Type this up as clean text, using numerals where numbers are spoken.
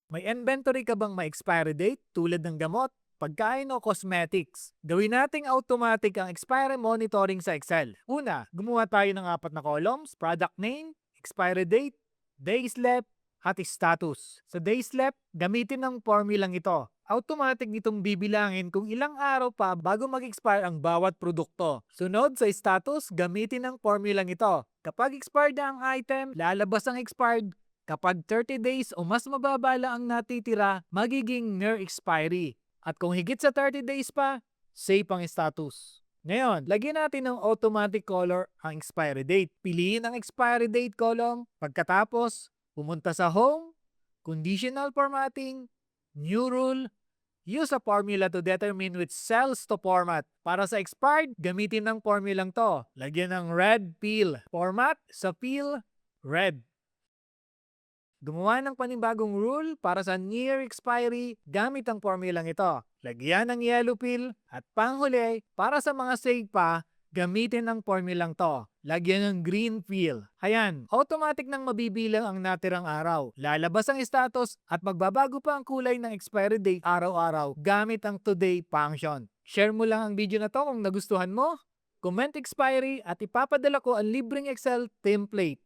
May inventory ka bang ma-expiry date tulad ng gamot, pagkain o cosmetics? Gawin nating automatic ang expiry monitoring sa Excel. Una, gumawa tayo ng 4 na columns: product name, expiry date, days left, at status. Sa days left, gamitin ang formulang ito. Automatic nitong bibilangin kung ilang araw pa bago mag-expire ang bawat produkto. Sunod, sa status, gamitin ang formulang ito. Kapag expired na ang item, lalabas ang expired. Kapag 30 days o mas mababa lang ang natitira, magiging near expiry. At kung higit sa 30 days pa, safe ang status. Ngayon, lagyan natin ng automatic color ang expiry date. Piliin ang expiry date column. Pagkatapos, pumunta sa Home, Conditional Formatting, New Rule, use a formula to determine which cells to format. Para sa expired, gamitin ng formulang to. Lagyan ng red fill. Format sa fill, red. Gumawa ng panibagong rule para sa near expiry gamit ang formulang ito. Lagyan ng yellow fill at panghuli para sa mga save pa, gamitin ang formulang to. Lagyan ng green fill. Ayan, automatic nang mabibilang ang natirang araw. Lalabas ang status at magbabago pa ang kulay ng expiry date araw-araw gamit ang today function. Share mo lang ang video na to kung nagustuhan mo. Comment expiry at ipapadala ko ang libreng Excel template.